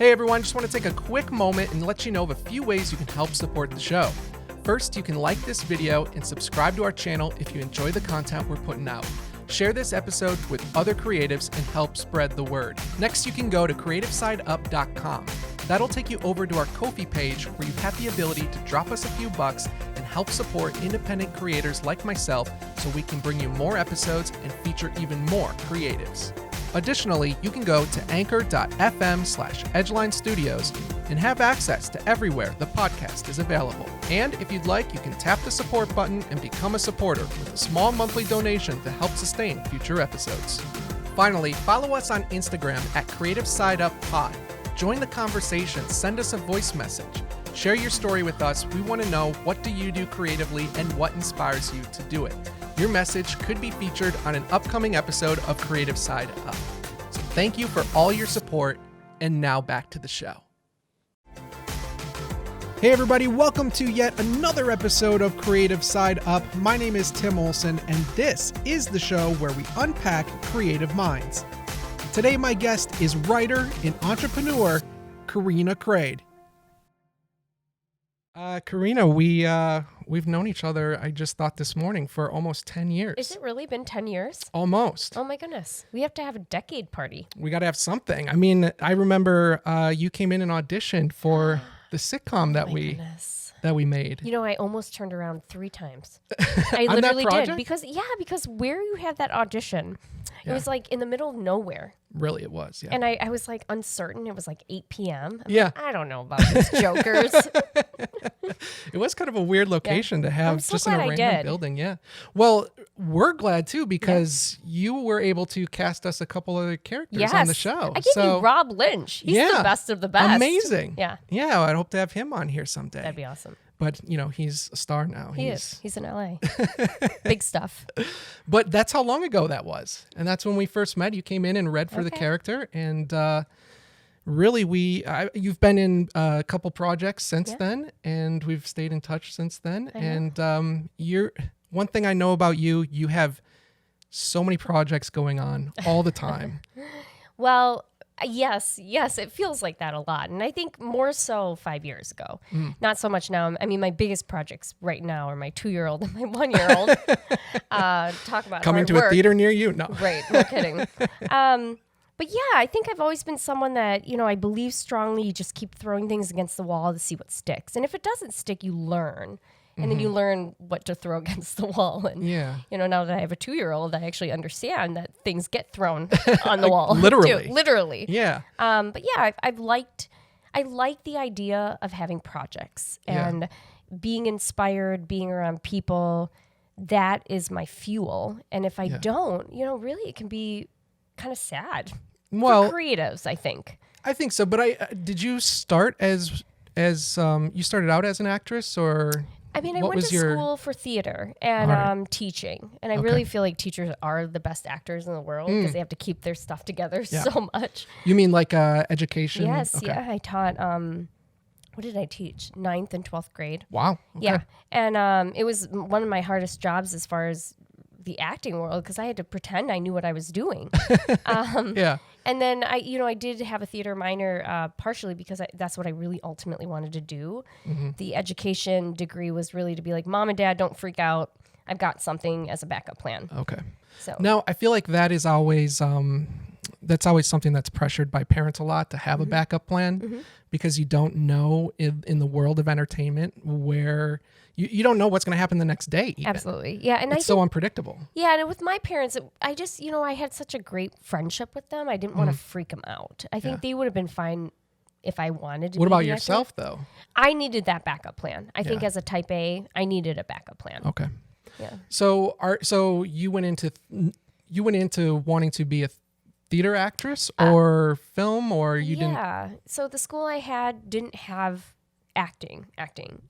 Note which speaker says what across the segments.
Speaker 1: Hey everyone, just want to take a quick moment and let you know of a few ways you can help support the show. First, you can like this video and subscribe to our channel if you enjoy the content we're putting out. Share this episode with other creatives and help spread the word. Next, you can go to creativesideup.com. That'll take you over to our Ko-fi page where you have the ability to drop us a few bucks and help support independent creators like myself so we can bring you more episodes and feature even more creatives. Additionally, you can go to anchor.fm/Edgeline Studios and have access to everywhere the podcast is available. And if you'd like, you can tap the support button and become a supporter with a small monthly donation to help sustain future episodes. Finally, follow us on Instagram at CreativeSideUpPod. Join the conversation, send us a voice message. Share your story with us. We want to know, what do you do creatively and what inspires you to do it? Your message could be featured on an upcoming episode of Creative Side Up. So thank you for all your support, and now back to the show. Hey everybody, welcome to yet another episode of Creative Side Up. My name is Tim Olson, and this is the show where we unpack creative minds. Today my guest is writer and entrepreneur, Corrina Crade. Corrina, we've known each other, I just thought this morning, for almost 10 years.
Speaker 2: Is it really been 10 years?
Speaker 1: Almost.
Speaker 2: Oh my goodness. We have to have a decade party.
Speaker 1: We got to have something. I mean, I remember you came in and auditioned for the sitcom that we made.
Speaker 2: You know, I almost turned around 3 times. I literally did. Because where you had that audition, it was like in the middle of nowhere.
Speaker 1: Really, it was, yeah.
Speaker 2: And I was like uncertain. It was like 8 p.m.
Speaker 1: Like,
Speaker 2: I don't know about these jokers.
Speaker 1: It was kind of a weird location to have just in a random building. Yeah. Well, we're glad too, because you were able to cast us a couple other characters on the show.
Speaker 2: I gave you Rob Lynch. He's the best of the best.
Speaker 1: Amazing.
Speaker 2: Yeah.
Speaker 1: Yeah. I'd hope to have him on here someday.
Speaker 2: That'd be awesome.
Speaker 1: But, you know, he's a star now.
Speaker 2: He is. He's in LA. Big stuff.
Speaker 1: But that's how long ago that was. And that's when we first met. You came in and read for the character. And really, you've been in a couple projects since then. And we've stayed in touch since then. And one thing I know about you, you have so many projects going on all the time.
Speaker 2: Well, yes, it feels like that a lot. And I think more so 5 years ago. Not so much now. I mean, my biggest projects right now are my 2-year-old and my 1-year-old. Talk about
Speaker 1: coming to a theater near you? No.
Speaker 2: Right, no kidding. But yeah, I think I've always been someone that, you know, I believe strongly you just keep throwing things against the wall to see what sticks. And if it doesn't stick, you learn. And then you learn what to throw against the wall. And, you know, now that I have a 2-year-old, I actually understand that things get thrown on the wall.
Speaker 1: Literally.
Speaker 2: Too. Literally.
Speaker 1: Yeah.
Speaker 2: But yeah, I like the idea of having projects and being inspired, being around people. That is my fuel. And if I don't, you know, really it can be kind of sad for creatives, I think.
Speaker 1: I think so. But did you start as you started out as an actress, or...
Speaker 2: I mean, I went to school for theater and teaching. And I really feel like teachers are the best actors in the world because they have to keep their stuff together so much.
Speaker 1: You mean like education?
Speaker 2: Yes, I taught, what did I teach? 9th and 12th grade.
Speaker 1: Wow. Okay.
Speaker 2: Yeah. And it was one of my hardest jobs as far as the acting world because I had to pretend I knew what I was doing. And then I did have a theater minor partially because that's what I really ultimately wanted to do. The education degree was really to be like, Mom and Dad, don't freak out. I've got something as a backup plan. Okay. So now
Speaker 1: I feel like that is always that's always something that's pressured by parents a lot, to have a backup plan, because you don't know in the world of entertainment where you don't know what's going to happen the next day. Even.
Speaker 2: Absolutely. Yeah. And
Speaker 1: it's so unpredictable. Yeah.
Speaker 2: And with my parents, I just, I had such a great friendship with them. I didn't want to freak them out. I think they would have been fine if I wanted to.
Speaker 1: What about yourself though?
Speaker 2: I needed that backup plan. I think as a type A, I needed a backup plan.
Speaker 1: Okay.
Speaker 2: Yeah.
Speaker 1: So you went into wanting to be a theater actress or film, or you didn't?
Speaker 2: Yeah. So the school I had didn't have acting.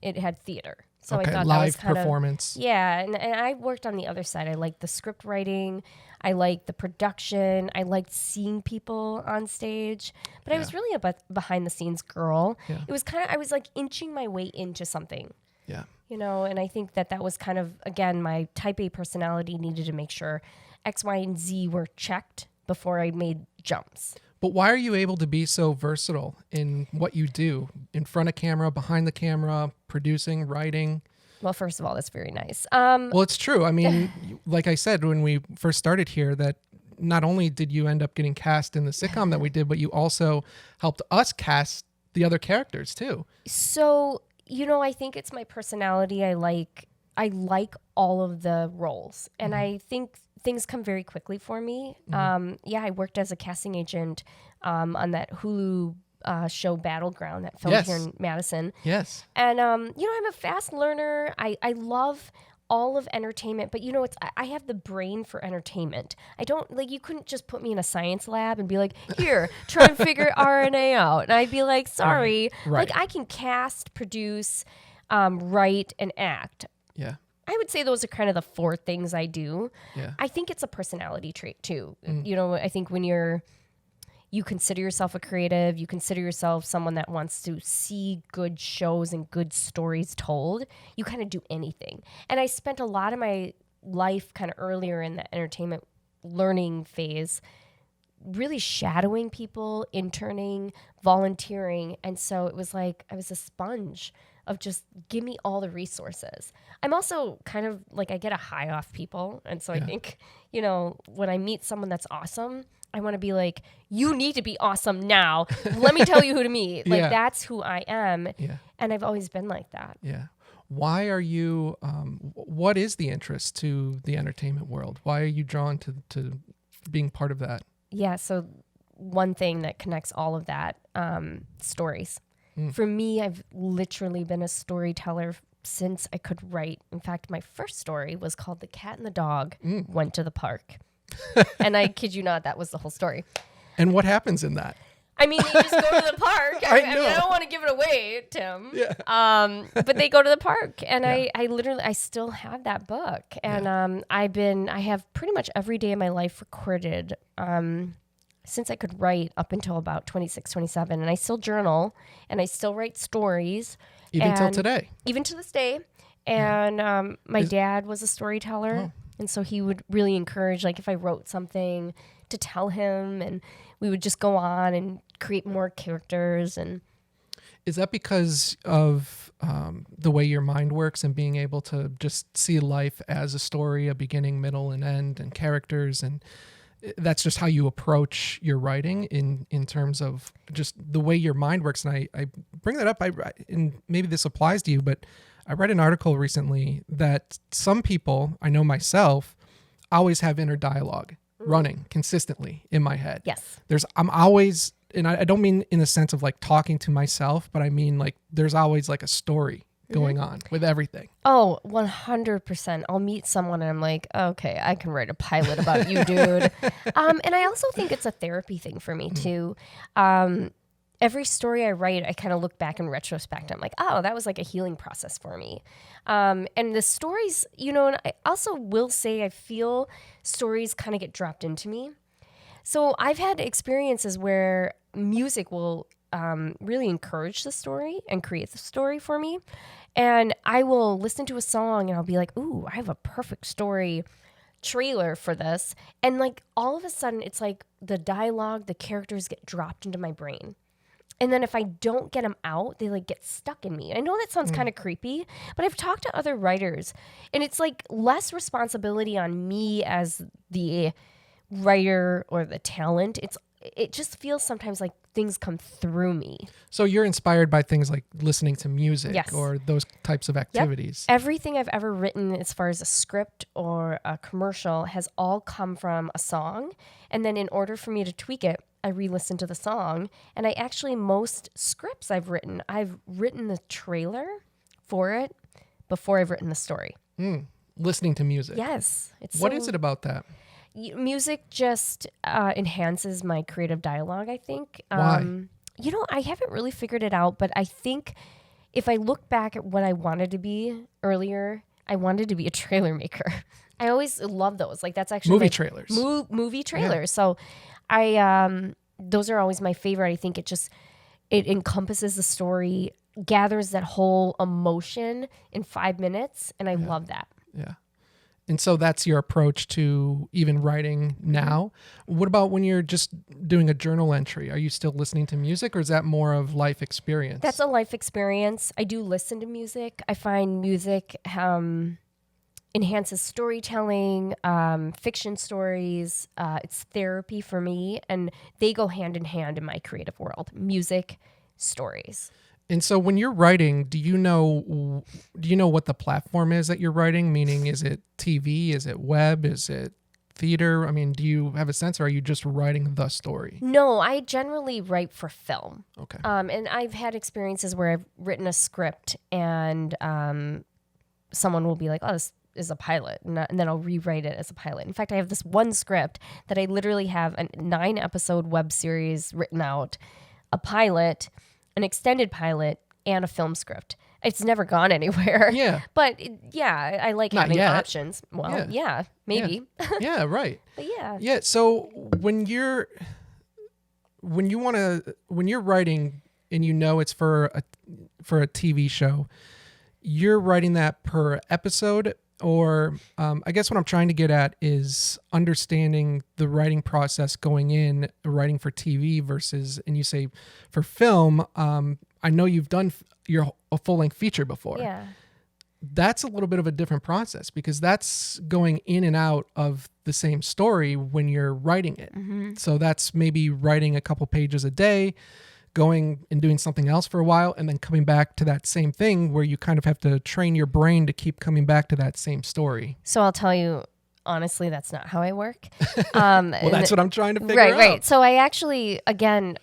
Speaker 2: It had theater. So I thought
Speaker 1: live
Speaker 2: that was kind
Speaker 1: performance.
Speaker 2: And I worked on the other side. I liked the script writing. I liked the production. I liked seeing people on stage. But I was really a behind the scenes girl. Yeah. It was I was like inching my way into something.
Speaker 1: Yeah.
Speaker 2: And I think that was kind of, again, my type A personality needed to make sure X, Y, and Z were checked before I made jumps.
Speaker 1: But why are you able to be so versatile in what you do? In front of camera, behind the camera, producing, writing?
Speaker 2: Well, first of all, that's very nice.
Speaker 1: Well, it's true. I mean, like I said, when we first started here, that not only did you end up getting cast in the sitcom that we did, but you also helped us cast the other characters too.
Speaker 2: So, I think it's my personality. I like all of the roles, and I think things come very quickly for me. I worked as a casting agent on that Hulu show Battleground that filmed here in Madison.
Speaker 1: Yes.
Speaker 2: And, I'm a fast learner. I love all of entertainment, but I have the brain for entertainment. I don't you couldn't just put me in a science lab and be like, here, try and figure RNA out. And I'd be like, sorry.
Speaker 1: Right.
Speaker 2: I can cast, produce, write, and act.
Speaker 1: Yeah.
Speaker 2: I would say those are kind of the 4 things I do.
Speaker 1: Yeah.
Speaker 2: I think it's a personality trait too. I think when you consider yourself a creative, you consider yourself someone that wants to see good shows and good stories told, you kind of do anything. And I spent a lot of my life kind of earlier in the entertainment learning phase really shadowing people, interning, volunteering. And so it was like I was a sponge of just give me all the resources. I'm also kind of I get a high off people. And so I think, when I meet someone that's awesome, I want to be like, you need to be awesome now. Let me tell you who to meet. That's who I am.
Speaker 1: Yeah.
Speaker 2: And I've always been like that.
Speaker 1: Yeah. Why are you, what is the interest to the entertainment world? Why are you drawn to being part of that?
Speaker 2: Yeah. So one thing that connects all of that, stories. For me, I've literally been a storyteller since I could write. In fact, my first story was called The Cat and the Dog Went to the Park. And I kid you not, that was the whole story.
Speaker 1: And what happens in that?
Speaker 2: I mean, they just go to the park. I don't want to give it away, Tim. Yeah. But they go to the park, and I still have that book, and I have pretty much every day of my life recorded since I could write up until about 26, 27, and I still journal, and I still write stories.
Speaker 1: Even till today.
Speaker 2: Even to this day. And my dad was a storyteller. Oh. And so he would really encourage, if I wrote something, to tell him, and we would just go on and create more characters. And
Speaker 1: is that because of the way your mind works and being able to just see life as a story, a beginning, middle, and end, and characters, and that's just how you approach your writing in terms of just the way your mind works? And I bring that up, and maybe this applies to you, but I read an article recently that some people, I know myself, always have inner dialogue running consistently in my head.
Speaker 2: Yes.
Speaker 1: I'm always, and I don't mean in the sense of talking to myself, but I mean there's always a story going on with everything.
Speaker 2: Oh, 100%. I'll meet someone and I'm like, okay, I can write a pilot about you, dude. And I also think it's a therapy thing for me too. Every story I write, I kind of look back in retrospect. I'm like, oh, that was a healing process for me. And the stories, and I also will say I feel stories kind of get dropped into me. So I've had experiences where music will really encourage the story and create the story for me. And I will listen to a song and I'll be like, ooh, I have a perfect story trailer for this. And all of a sudden, it's the dialogue, the characters get dropped into my brain. And then if I don't get them out, they get stuck in me. I know that sounds kind of creepy, but I've talked to other writers, and it's less responsibility on me as the writer or the talent. It just feels sometimes like things come through me.
Speaker 1: So you're inspired by things like listening to music.
Speaker 2: Yes.
Speaker 1: Or those types of activities.
Speaker 2: Yep. Everything I've ever written as far as a script or a commercial has all come from a song. And then in order for me to tweak it, I re-listen to the song. And most scripts I've written the trailer for it before I've written the story.
Speaker 1: Listening to music.
Speaker 2: Yes.
Speaker 1: What is it about that?
Speaker 2: Music just enhances my creative dialogue, I think.
Speaker 1: Why?
Speaker 2: I haven't really figured it out, but I think if I look back at what I wanted to be earlier, I wanted to be a trailer maker. I always love those. That's actually
Speaker 1: movie trailers.
Speaker 2: Movie trailers.
Speaker 1: Yeah.
Speaker 2: So those are always my favorite. I think it encompasses the story, gathers that whole emotion in 5 minutes, and I love that.
Speaker 1: Yeah. And so that's your approach to even writing now. What about when you're just doing a journal entry? Are you still listening to music, or is that more of life experience?
Speaker 2: That's a life experience. I do listen to music. I find music enhances storytelling, fiction stories. It's therapy for me, and they go hand in hand in my creative world. Music, stories.
Speaker 1: And so when you're writing, do you know what the platform is that you're writing? Meaning, is it TV? Is it web? Is it theater? I mean, do you have a sense, or are you just writing the story?
Speaker 2: No, I generally write for film.
Speaker 1: Okay.
Speaker 2: And I've had experiences where I've written a script and someone will be like, oh, this is a pilot. And then I'll rewrite it as a pilot. In fact, I have this one script that I literally have a 9-episode web series written out, a pilot, an extended pilot, and a film script. It's never gone anywhere.
Speaker 1: Yeah.
Speaker 2: But I like
Speaker 1: Not
Speaker 2: having
Speaker 1: yet.
Speaker 2: options. Well, yeah maybe.
Speaker 1: Yeah. Yeah, right.
Speaker 2: But yeah.
Speaker 1: Yeah. So when you're writing and you know it's for a TV show, you're writing that per episode, or I guess what I'm trying to get at is understanding the writing process going in writing for TV versus, and you say for film, I know you've done a full-length feature before.
Speaker 2: Yeah.
Speaker 1: That's a little bit of a different process because that's going in and out of the same story when you're writing it. Mm-hmm. So that's maybe writing a couple pages a day, going and doing something else for a while, and then coming back to that same thing where you kind of have to train your brain to keep coming back to that same story.
Speaker 2: So I'll tell you, honestly, that's not how I work.
Speaker 1: Well, that's what I'm trying to figure out.
Speaker 2: Right. So I actually, again,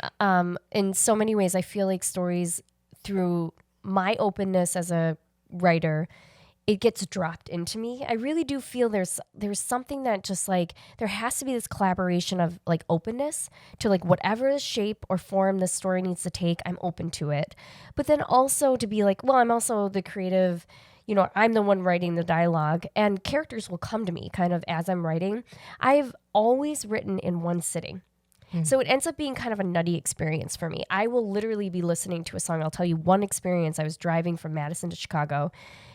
Speaker 2: in so many ways, I feel like stories, through my openness as a writer, it gets dropped into me. I really do feel there's something that just like, there has to be this collaboration of like openness to like whatever shape or form this story needs to take, I'm open to it. But then also to be like, well, I'm also the creative, I'm the one writing the dialogue, and characters will come to me kind of as I'm writing. I've always written in one sitting. So it ends up being kind of a nutty experience for me. I will literally be listening to a song. I'll tell you one experience. I was driving from Madison to Chicago.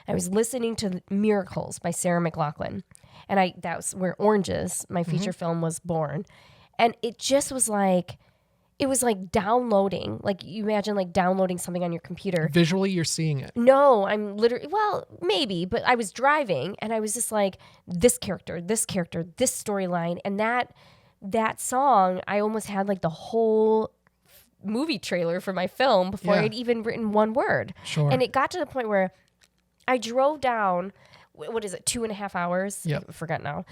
Speaker 2: I was listening to Miracles by Sarah McLachlan. And that was where Oranges, my feature film, was born. And it just was like, it was like downloading. Like you imagine like downloading something on your computer.
Speaker 1: Visually, you're seeing it.
Speaker 2: No, I'm literally, well, maybe, but I was driving and I was just like, this character, this storyline. And that song, I almost had like the whole movie trailer for my film before I'd even written one word.
Speaker 1: Sure.
Speaker 2: And it got to the point where I drove down, what is it, 2.5 hours?
Speaker 1: Yep.
Speaker 2: I forgot now.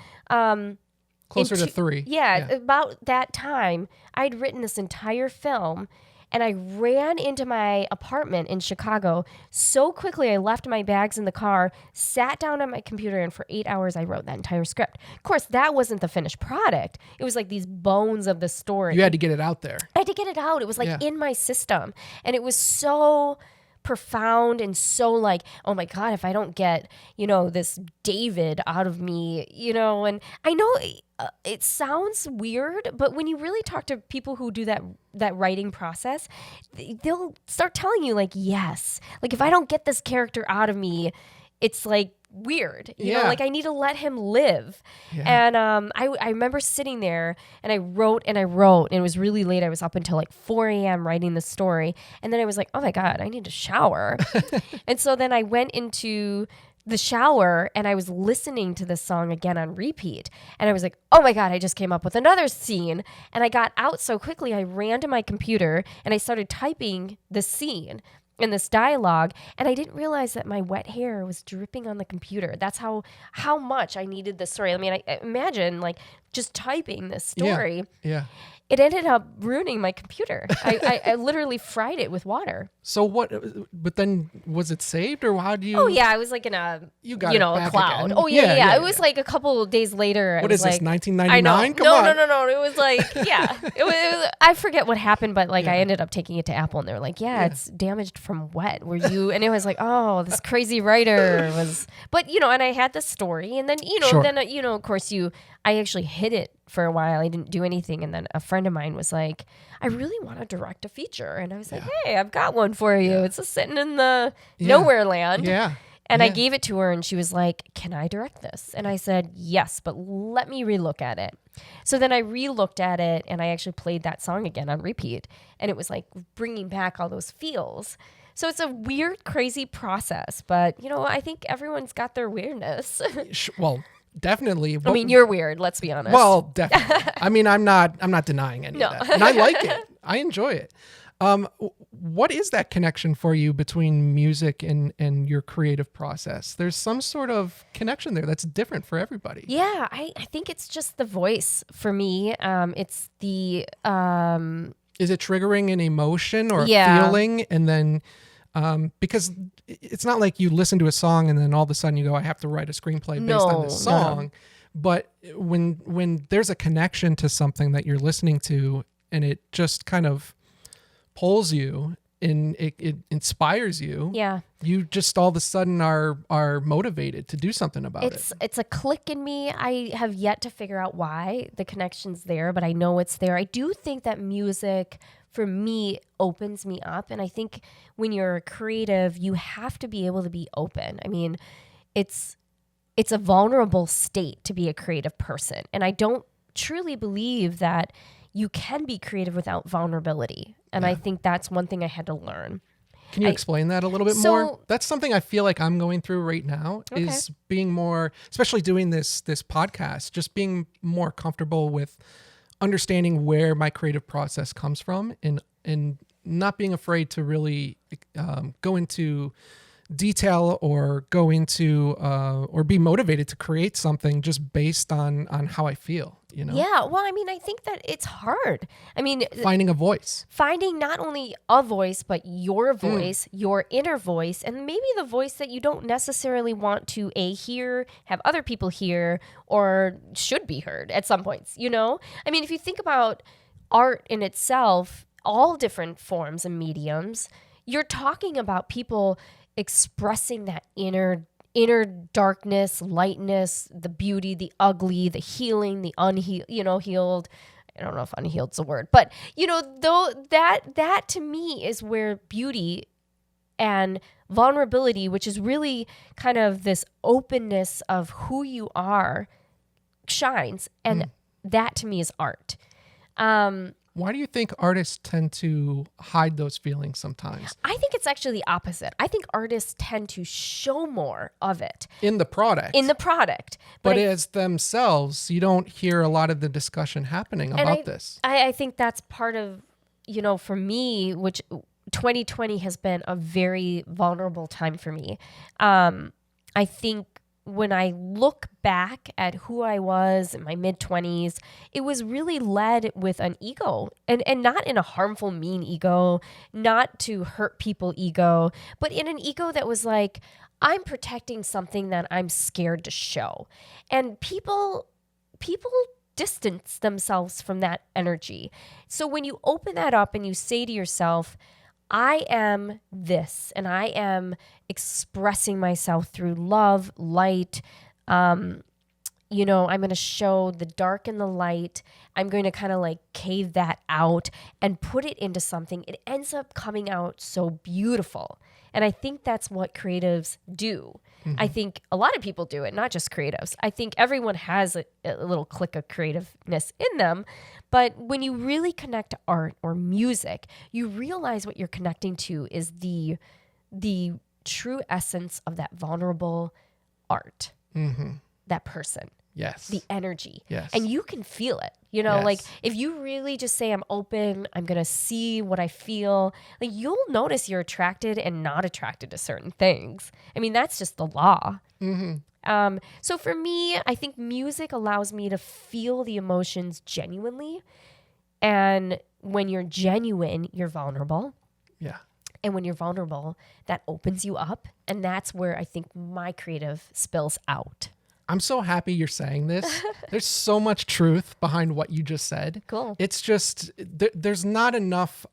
Speaker 1: Closer to 3.
Speaker 2: Yeah, about that time, I'd written this entire film, and I ran into my apartment in Chicago so quickly. I left my bags in the car, sat down on my computer, and for 8 hours, I wrote that entire script. Of course, that wasn't the finished product. It was like these bones of the story.
Speaker 1: You had to get it out there.
Speaker 2: I had to get it out. It was like in my system. And it was so profound and so like, oh my God, if I don't get, this David out of me, and I know it sounds weird, but when you really talk to people who do that writing process, they'll start telling you like, yes, like if I don't get this character out of me, it's like weird, you know, like I need to let him live. And I remember sitting there and I wrote and it was really late. I was up until like 4 a.m. writing the story. And then I was like, oh my God, I need to shower. And so then I went into the shower and I was listening to this song again on repeat. And I was like, oh my God, I just came up with another scene. And I got out so quickly, I ran to my computer and I started typing the scene in this dialogue, and I didn't realize that my wet hair was dripping on the computer. That's how much I needed this story. I mean, I imagine like just typing this story.
Speaker 1: Yeah.
Speaker 2: It ended up ruining my computer. I literally fried it with water.
Speaker 1: So but then was it saved, or how do you?
Speaker 2: Oh yeah, I was like in a a cloud.
Speaker 1: Again.
Speaker 2: Oh yeah. It was like a couple of days later.
Speaker 1: What is
Speaker 2: this,
Speaker 1: like, 1999?
Speaker 2: Come on. No. It was like it was. I forget what happened, but like I ended up taking it to Apple, and they're like, it's damaged from wet. Were you? And it was like, oh, this crazy writer was. But and I had the story, and then of course I actually hid it for a while. I didn't do anything. And then a friend of mine was like, I really want to direct a feature. And I was like, hey, I've got one for you. It's just sitting in the nowhere land.
Speaker 1: Yeah.
Speaker 2: And I gave it to her and she was like, can I direct this? And I said, yes, but let me relook at it. So then I re-looked at it and I actually played that song again on repeat. And it was like bringing back all those feels. So it's a weird, crazy process. But, I think everyone's got their weirdness.
Speaker 1: Well, definitely.
Speaker 2: I mean, you're weird, let's be honest.
Speaker 1: Well, definitely. I mean, I'm not denying any of that. And I like it. I enjoy it. What is that connection for you between music and your creative process? There's some sort of connection there that's different for everybody.
Speaker 2: Yeah, I think it's just the voice for me. It's the...
Speaker 1: Is it triggering an emotion or a feeling? And then, because it's not like you listen to a song and then all of a sudden you go, I have to write a screenplay based on this song. No. But when there's a connection to something that you're listening to and it just kind of pulls you and it inspires you, you just all of a sudden are motivated to do something about it.
Speaker 2: It's a click in me. I have yet to figure out why the connection's there, but I know it's there. I do think that music for me opens me up. And I think when you're a creative, you have to be able to be open. I mean, it's a vulnerable state to be a creative person. And I don't truly believe that you can be creative without vulnerability. And I think that's one thing I had to learn.
Speaker 1: Can you explain that a little bit more? That's something I feel like I'm going through right now, is being more, especially doing this podcast, just being more comfortable with understanding where my creative process comes from and not being afraid to really go into detail or go into or be motivated to create something just based on how I feel,
Speaker 2: Yeah, well, I mean, I think that it's hard. I mean,
Speaker 1: finding a voice.
Speaker 2: Finding not only a voice, but your voice, your inner voice, and maybe the voice that you don't necessarily want to hear, have other people hear, or should be heard at some points, I mean, if you think about art in itself, all different forms and mediums, you're talking about people expressing that inner darkness, lightness, the beauty, the ugly, the healing, the healed. I don't know if unhealed's a word, but though that to me is where beauty and vulnerability, which is really kind of this openness of who you are, shines, and that to me is art.
Speaker 1: Why do you think artists tend to hide those feelings sometimes?
Speaker 2: I think it's actually the opposite. I think artists tend to show more of it.
Speaker 1: In the product. But as themselves, you don't hear a lot of the discussion happening about this.
Speaker 2: I think that's part of, for me, which 2020 has been a very vulnerable time for me. I think when I look back at who I was in my mid-20s, it was really led with an ego, and not in a harmful, mean ego, not to hurt people ego, but in an ego that was like, I'm protecting something that I'm scared to show. And people distance themselves from that energy. So when you open that up and you say to yourself, I am this, and I am expressing myself through love, light. I'm going to show the dark and the light. I'm going to kind of like cave that out and put it into something. It ends up coming out so beautiful. And I think that's what creatives do. Mm-hmm. I think a lot of people do it, not just creatives. I think everyone has a little click of creativeness in them. But when you really connect to art or music, you realize what you're connecting to is the true essence of that vulnerable art, that person.
Speaker 1: Yes.
Speaker 2: The energy.
Speaker 1: Yes.
Speaker 2: And you can feel it. Like if you really just say, I'm open, I'm going to see what I feel, like you'll notice you're attracted and not attracted to certain things. I mean, that's just the law. Mm-hmm. So for me, I think music allows me to feel the emotions genuinely. And when you're genuine, you're vulnerable.
Speaker 1: Yeah.
Speaker 2: And when you're vulnerable, that opens you up. And that's where I think my creative spills out.
Speaker 1: I'm so happy you're saying this. There's so much truth behind what you just said.
Speaker 2: Cool.
Speaker 1: It's just there's not enough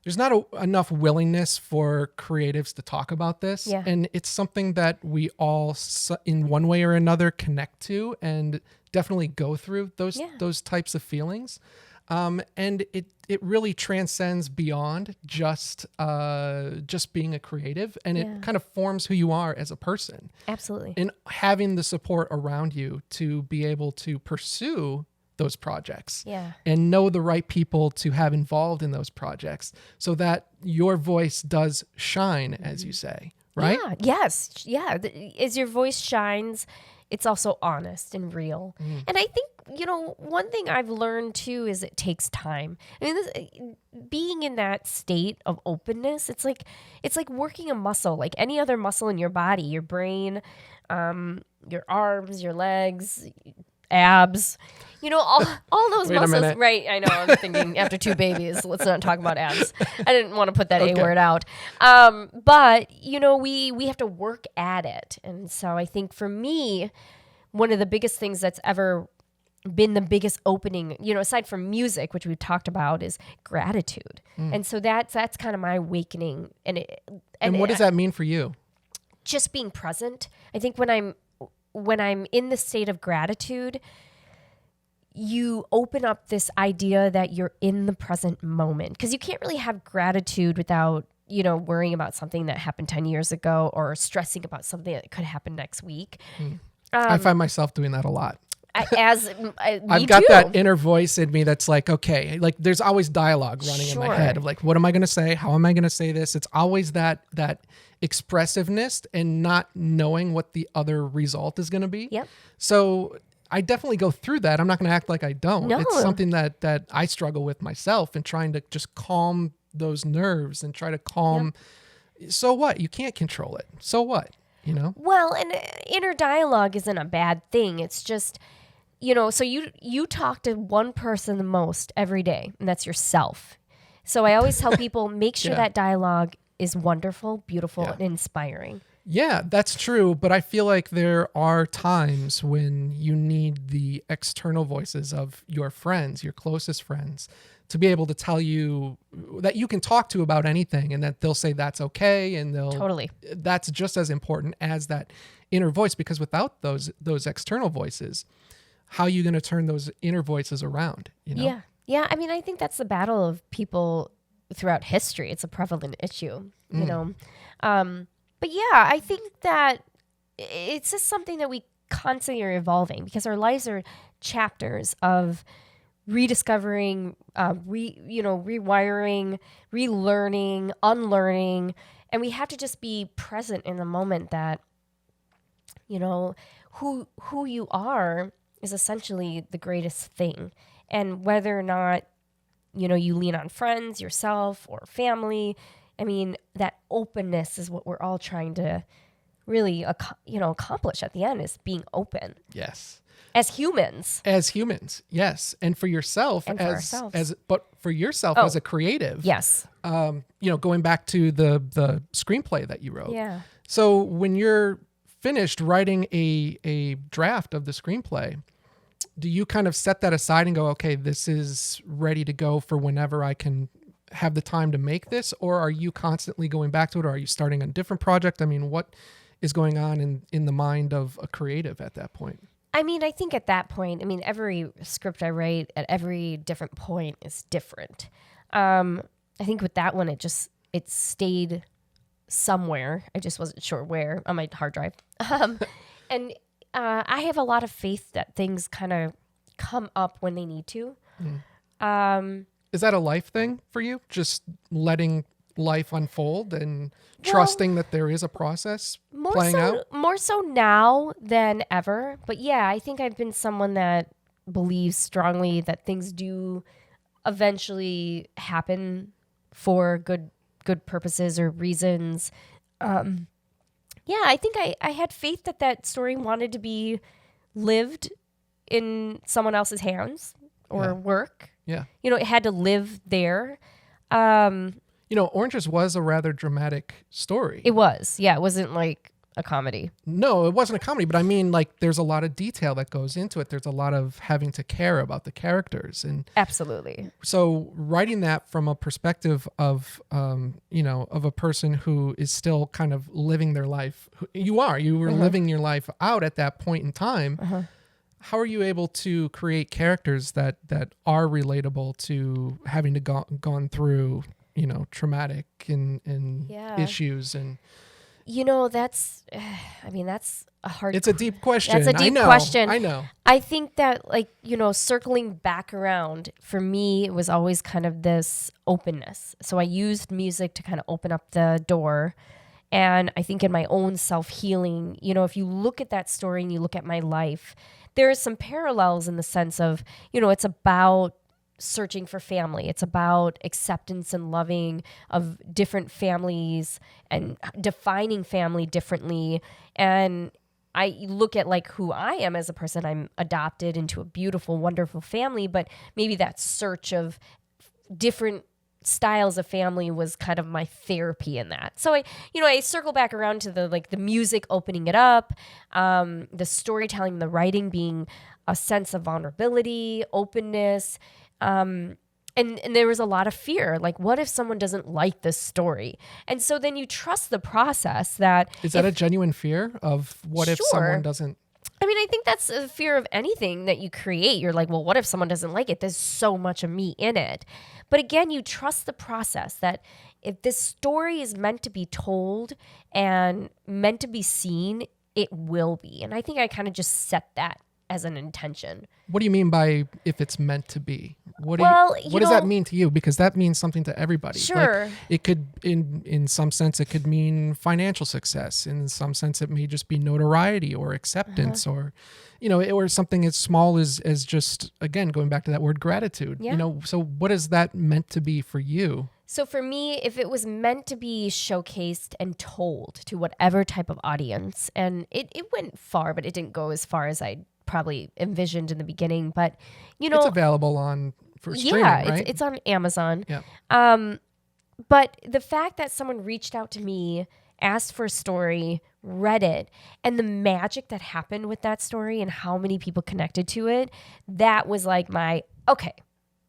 Speaker 1: enough willingness for creatives to talk about this.
Speaker 2: Yeah.
Speaker 1: And it's something that we all in one way or another connect to and definitely go through those types of feelings. And it really transcends beyond just being a creative, and it kind of forms who you are as a person.
Speaker 2: Absolutely.
Speaker 1: And having the support around you to be able to pursue those projects and know the right people to have involved in those projects so that your voice does shine, as you say, right?
Speaker 2: Yeah. Yes. Yeah. As your voice shines, it's also honest and real. And I think, one thing I've learned too is it takes time. I mean, being in that state of openness, it's like working a muscle, like any other muscle in your body, your brain, your arms, your legs, abs, all those muscles. Right. I know. I'm thinking after 2 babies, let's not talk about abs. I didn't want to put that A word out. But we have to work at it. And so I think for me, one of the biggest things that's ever been the biggest opening, aside from music, which we've talked about, is gratitude. And so that's kind of my awakening. And
Speaker 1: what does that mean for you?
Speaker 2: Just being present. I think when I'm in the state of gratitude, you open up this idea that you're in the present moment, because you can't really have gratitude without, worrying about something that happened 10 years ago or stressing about something that could happen next week.
Speaker 1: I find myself doing that a lot.
Speaker 2: I've
Speaker 1: got that inner voice in me that's like, okay, like there's always dialogue running in my head of like, what am I going to say? How am I going to say this? It's always that expressiveness and not knowing what the other result is going to be.
Speaker 2: Yep.
Speaker 1: So I definitely go through that. I'm not going to act like I don't.
Speaker 2: No.
Speaker 1: It's something that I struggle with myself, and trying to just calm those nerves and try to calm. So what? You can't control it. So what? Well,
Speaker 2: and inner dialogue isn't a bad thing. It's just, so you talk to one person the most every day, and that's yourself. So I always tell people, make sure that dialogue is wonderful, beautiful, and inspiring.
Speaker 1: Yeah, that's true. But I feel like there are times when you need the external voices of your friends, your closest friends, to be able to tell you that you can talk to about anything, and that they'll say that's okay. And that's just as important as that inner voice, because without those external voices, how are you going to turn those inner voices around?
Speaker 2: Yeah. Yeah. I mean, I think that's the battle of people throughout history. It's a prevalent issue, but yeah, I think that it's just something that we constantly are evolving, because our lives are chapters of rediscovering, rewiring, relearning, unlearning. And we have to just be present in the moment that, who you are is essentially the greatest thing. And whether or not, you lean on friends, yourself, or family, I mean, that openness is what we're all trying to really, accomplish at the end, is being open.
Speaker 1: Yes.
Speaker 2: As humans.
Speaker 1: Yes. And for yourself,
Speaker 2: and
Speaker 1: for yourself as a creative.
Speaker 2: Yes.
Speaker 1: Going back to the screenplay that you wrote.
Speaker 2: Yeah.
Speaker 1: So when you're finished writing a draft of the screenplay, do you kind of set that aside and go, okay, this is ready to go for whenever I can have the time to make this? Or are you constantly going back to it? Or are you starting a different project? I mean, what is going on in the mind of a creative at that point?
Speaker 2: I mean, I think at that point, every script I write at every different point is different. I think with that one, it stayed somewhere. I just wasn't sure where on my hard drive. And I have a lot of faith that things kind of come up when they need to.
Speaker 1: Is that a life thing for you? Just letting life unfold and trusting that there is a process playing out?
Speaker 2: More so now than ever. But yeah, I think I've been someone that believes strongly that things do eventually happen for good purposes or reasons. Yeah, I think I had faith that story wanted to be lived in someone else's hands or work.
Speaker 1: Yeah.
Speaker 2: It had to live there.
Speaker 1: Oranges was a rather dramatic story.
Speaker 2: It was. Yeah, it wasn't like a comedy.
Speaker 1: No, it wasn't a comedy, but I mean, like, there's a lot of detail that goes into it. There's a lot of having to care about the characters. And
Speaker 2: absolutely.
Speaker 1: So writing that from a perspective of, of a person who is still kind of living their life. You were living your life out at that point in time. how are you able to create characters that are relatable to having to gone through, traumatic and issues? And
Speaker 2: that's a hard.
Speaker 1: It's a deep question.
Speaker 2: That's a deep question.
Speaker 1: I know.
Speaker 2: I think that, circling back around, for me, it was always kind of this openness. So I used music to kind of open up the door. And I think in my own self-healing, if you look at that story and you look at my life, there are some parallels in the sense of, it's about searching for family. It's about acceptance and loving of different families and defining family differently. And I look at who I am as a person. I'm adopted into a beautiful, wonderful family, but maybe that search of different styles of family was kind of my therapy in that. So I circle back around to the music opening it up, the storytelling, the writing being a sense of vulnerability, openness, and there was a lot of fear. What if someone doesn't like this story? And so then you trust the process that...
Speaker 1: Is that a genuine fear of what if someone doesn't...
Speaker 2: I think that's a fear of anything that you create. You're like, well, what if someone doesn't like it? There's so much of me in it. But again, you trust the process that if this story is meant to be told and meant to be seen, it will be. And I think I kind of just set that as an intention.
Speaker 1: What do you mean by if it's meant to be? What does that mean to you? Because that means something to everybody.
Speaker 2: Sure.
Speaker 1: It could, in some sense, it could mean financial success. In some sense, it may just be notoriety or acceptance or, or something as small as just, again, going back to that word gratitude.
Speaker 2: Yeah.
Speaker 1: So what is that meant to be for you?
Speaker 2: So for me, if it was meant to be showcased and told to whatever type of audience, and it went far, but it didn't go as far as I probably envisioned in the beginning, but
Speaker 1: it's available for streaming, right?
Speaker 2: It's on Amazon.
Speaker 1: Yeah.
Speaker 2: But the fact that someone reached out to me, asked for a story, read it, and the magic that happened with that story and how many people connected to it, that was okay,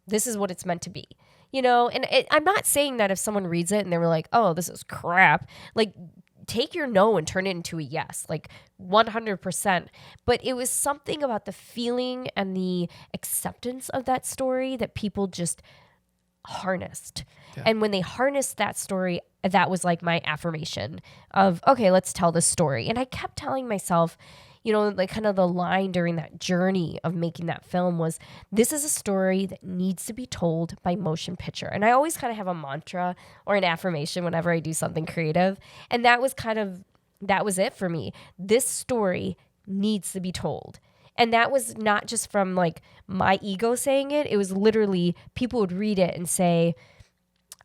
Speaker 2: this is what it's meant to be. And I'm not saying that if someone reads it and they were like, oh, this is crap, take your no and turn it into a yes, 100%. But it was something about the feeling and the acceptance of that story that people just harnessed. Yeah. And when they harnessed that story, that was my affirmation of, okay, let's tell this story. And I kept telling myself, kind of the line during that journey of making that film was, this is a story that needs to be told by motion picture. And I always kind of have a mantra or an affirmation whenever I do something creative. And that was it for me. This story needs to be told. And that was not just from my ego saying it. It was literally people would read it and say,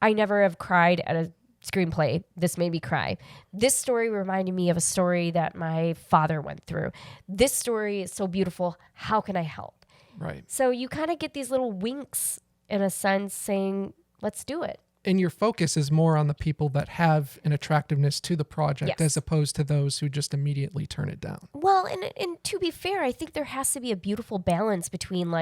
Speaker 2: I never have cried at a screenplay. This made me cry. This story reminded me of a story that my father went through. This story is so beautiful. How can I help?
Speaker 1: Right.
Speaker 2: So you kind of get these little winks in a sense saying, let's do it.
Speaker 1: And your focus is more on the people that have an attractiveness to the project, as opposed to those who just immediately turn it down.
Speaker 2: Well, and to be fair, I think there has to be a beautiful balance between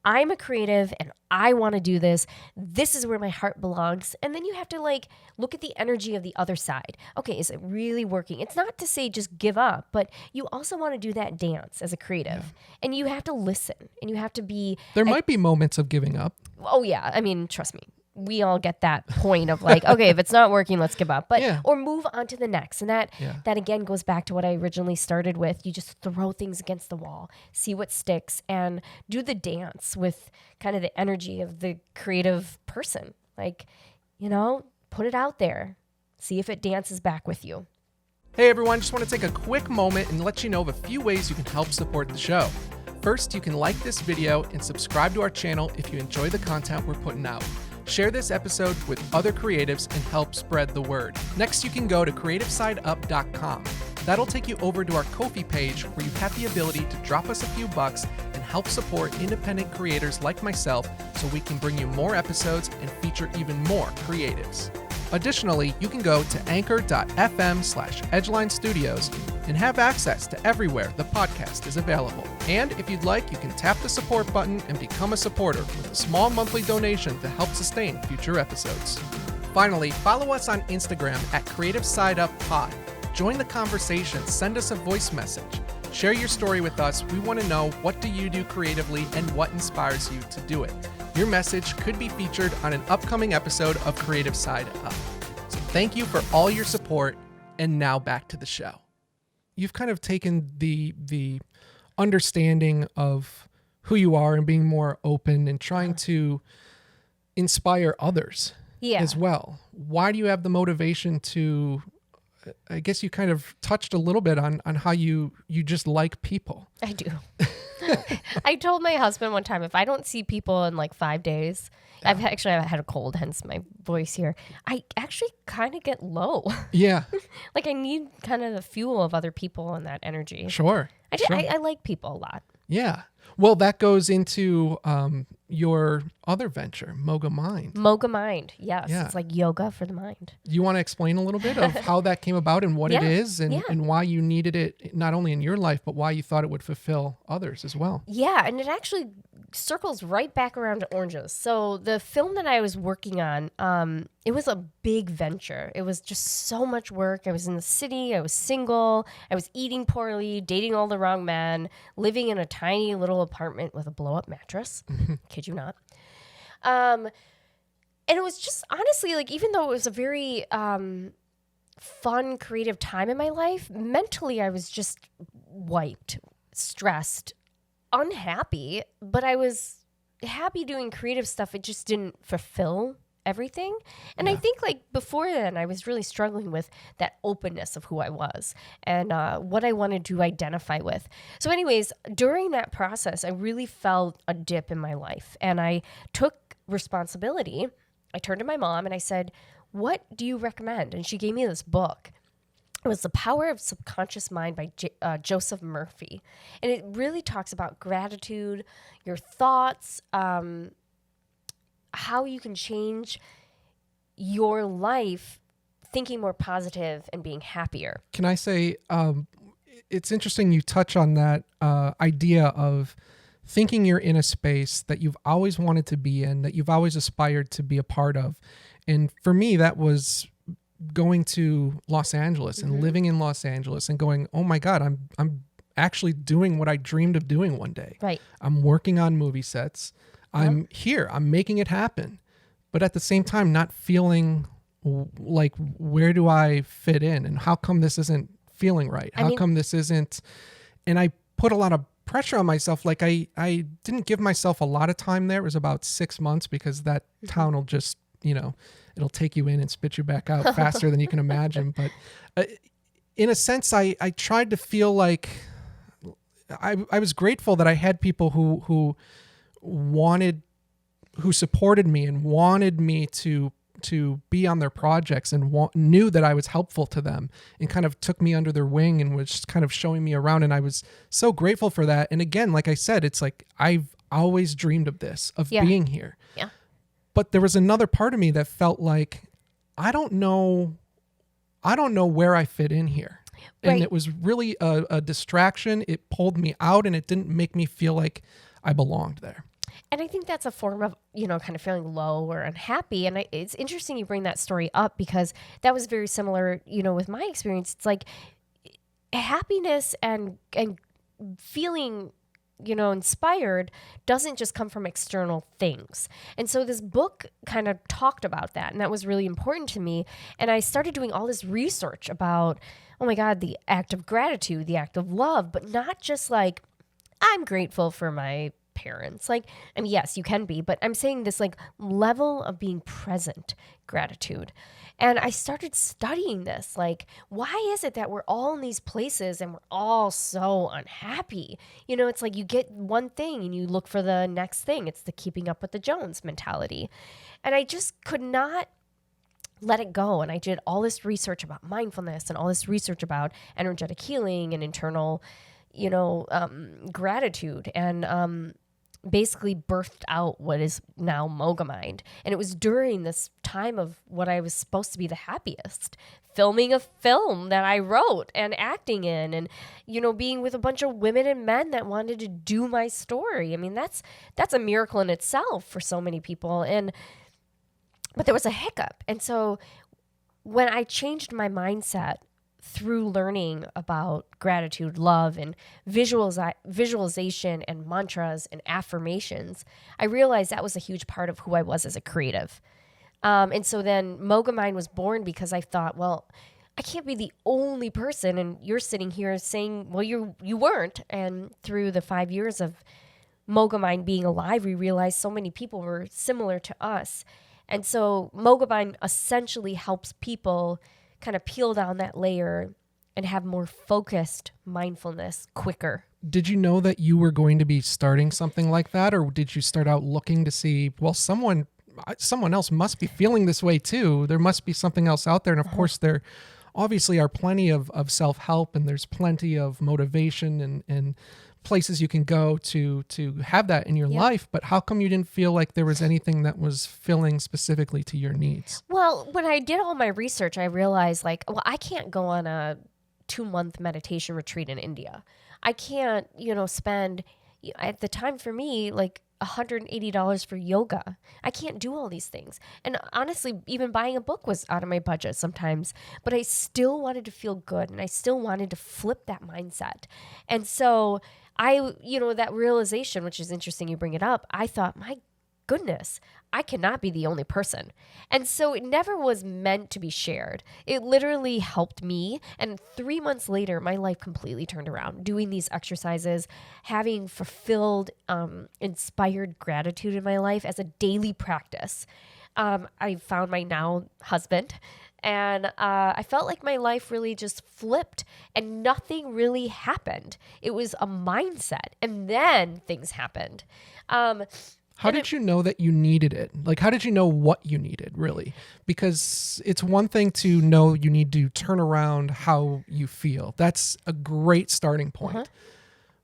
Speaker 2: I'm a creative and I want to do this. This is where my heart belongs. And then you have to look at the energy of the other side. Okay, is it really working? It's not to say just give up, but you also want to do that dance as a creative. Yeah. And you have to listen and you have to be...
Speaker 1: There might be moments of giving up.
Speaker 2: Oh yeah. Trust me. We all get that point of okay, if it's not working, let's give up. But or move on to the next. And that again goes back to what I originally started with. You just throw things against the wall, see what sticks, and do the dance with kind of the energy of the creative person. Put it out there. See if it dances back with you.
Speaker 1: Hey everyone, just want to take a quick moment and let you know of a few ways you can help support the show. First, you can like this video and subscribe to our channel if you enjoy the content we're putting out. Share this episode with other creatives and help spread the word. Next, you can go to creativesideup.com. That'll take you over to our Ko-fi page where you have the ability to drop us a few bucks and help support independent creators like myself so we can bring you more episodes and feature even more creatives. Additionally, you can go to anchor.fm/Edgeline Studios and have access to everywhere the podcast is available. And if you'd like, you can tap the support button and become a supporter with a small monthly donation to help sustain future episodes. Finally, follow us on Instagram at CreativeSideUpPod. Join the conversation, send us a voice message. Share your story with us. We want to know, what do you do creatively and what inspires you to do it? Your message could be featured on an upcoming episode of Creative Side Up. So thank you for all your support. And now back to the show. You've kind of taken the understanding of who you are and being more open and trying to inspire others as well. Why do you have the motivation to, I guess you kind of touched a little bit on how you just like people.
Speaker 2: I do. I told my husband one time, if I don't see people in like 5 days, I've had a cold, hence my voice here. I actually kind of get low. Yeah. Like I need kind of the fuel of other people and that energy.
Speaker 1: Sure.
Speaker 2: I like people a lot.
Speaker 1: Yeah. Well, that goes into your other venture, MogaMind.
Speaker 2: MogaMind, yes. Yeah. It's like yoga for the mind.
Speaker 1: You want to explain a little bit of how that came about and what it is and why you needed it, not only in your life, but why you thought it would fulfill others as well?
Speaker 2: Yeah, and it actually circles right back around to oranges. So the film that I was working on, it was a big venture. It was just so much work. I was in the city. I was single. I was eating poorly, dating all the wrong men, living in a tiny little apartment with a blow-up mattress. Kid you not. And it was just honestly, like, even though it was a very fun, creative time in my life, mentally I was just wiped, stressed, unhappy, but I was happy doing creative stuff. It just didn't fulfill everything. And I think like before then, I was really struggling with that openness of who I was and what I wanted to identify with. So anyways, during that process, I really felt a dip in my life and I took responsibility. I turned to my mom and I said, "What do you recommend?" And she gave me this book. It was The Power of Subconscious Mind by Joseph Murphy. And it really talks about gratitude, your thoughts, how you can change your life thinking more positive and being happier.
Speaker 1: Can I say, it's interesting you touch on that idea of thinking you're in a space that you've always wanted to be in, that you've always aspired to be a part of. And for me, that was going to Los Angeles and living in Los Angeles and going, oh my God, I'm actually doing what I dreamed of doing one day.
Speaker 2: Right.
Speaker 1: I'm working on movie sets. I'm here. I'm making it happen. But at the same time, not feeling like, where do I fit in? And how come this isn't feeling right? How come this isn't? And I put a lot of pressure on myself. Like I didn't give myself a lot of time there. It was about 6 months because that town will just, it'll take you in and spit you back out faster than you can imagine. But in a sense, I tried to feel like I was grateful that I had people who supported me and wanted me to be on their projects and knew that I was helpful to them and kind of took me under their wing and was kind of showing me around. And I was so grateful for that. And again, like I said, it's like, I've always dreamed of this, of being here.
Speaker 2: Yeah.
Speaker 1: But there was another part of me that felt like, I don't know where I fit in here. And
Speaker 2: Right.
Speaker 1: it was really a distraction. It pulled me out and it didn't make me feel like I belonged there.
Speaker 2: And I think that's a form of, kind of feeling low or unhappy. And it's interesting you bring that story up because that was very similar, with my experience. It's like happiness and feeling, inspired doesn't just come from external things. And so this book kind of talked about that. And that was really important to me. And I started doing all this research about, oh my God, the act of gratitude, the act of love, but not just like, I'm grateful for my parents. Like, I mean, yes, you can be, but I'm saying this like level of being present gratitude. And I started studying this, like, why is it that we're all in these places and we're all so unhappy? It's like you get one thing and you look for the next thing. It's the keeping up with the Jones mentality. And I just could not let it go. And I did all this research about mindfulness and all this research about energetic healing and internal, gratitude, and basically birthed out what is now MogaMind. And it was during this time of what I was supposed to be the happiest, filming a film that I wrote and acting in, and being with a bunch of women and men that wanted to do my story. I mean, that's a miracle in itself for so many people. But there was a hiccup. And so when I changed my mindset through learning about gratitude, love, and visualization and mantras and affirmations, I realized that was a huge part of who I was as a creative. And so then MogaMind was born because I thought, well, I can't be the only person. And you're sitting here saying, well, you weren't. And through the 5 years of MogaMind being alive, we realized so many people were similar to us. And so MogaMind essentially helps people kind of peel down that layer and have more focused mindfulness quicker.
Speaker 1: Did you know that you were going to be starting something like that? Or did you start out looking to see, well, someone else must be feeling this way too. There must be something else out there. And of course, there obviously are plenty of self-help, and there's plenty of motivation and places you can go to have that in your life. But how come you didn't feel like there was anything that was filling specifically to your needs?
Speaker 2: Well, when I did all my research, I realized I can't go on a 2-month meditation retreat in India. I can't, spend at the time for me, $180 for yoga. I can't do all these things. And honestly, even buying a book was out of my budget sometimes, but I still wanted to feel good, and I still wanted to flip that mindset. And so that realization, which is interesting you bring it up, I thought, my goodness, I cannot be the only person. And so it never was meant to be shared. It literally helped me. And 3 months later, my life completely turned around. Doing these exercises, having fulfilled, inspired gratitude in my life as a daily practice. I found my now husband, and I felt like my life really just flipped and nothing really happened. It was a mindset, and then things happened.
Speaker 1: How did you know that you needed it? How did you know what you needed, really? Because it's one thing to know you need to turn around how you feel. That's a great starting point.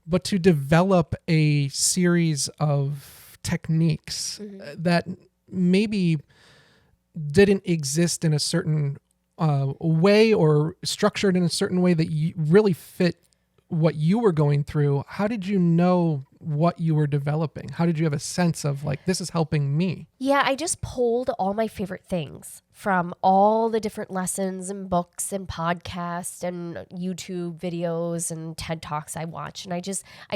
Speaker 1: But to develop a series of techniques that maybe didn't exist in a certain way, or structured in a certain way that you really fit what you were going through, how did you know what you were developing? How did you have a sense of this is helping me?
Speaker 2: Yeah, I just pulled all my favorite things from all the different lessons and books and podcasts and YouTube videos and TED Talks I watched. And I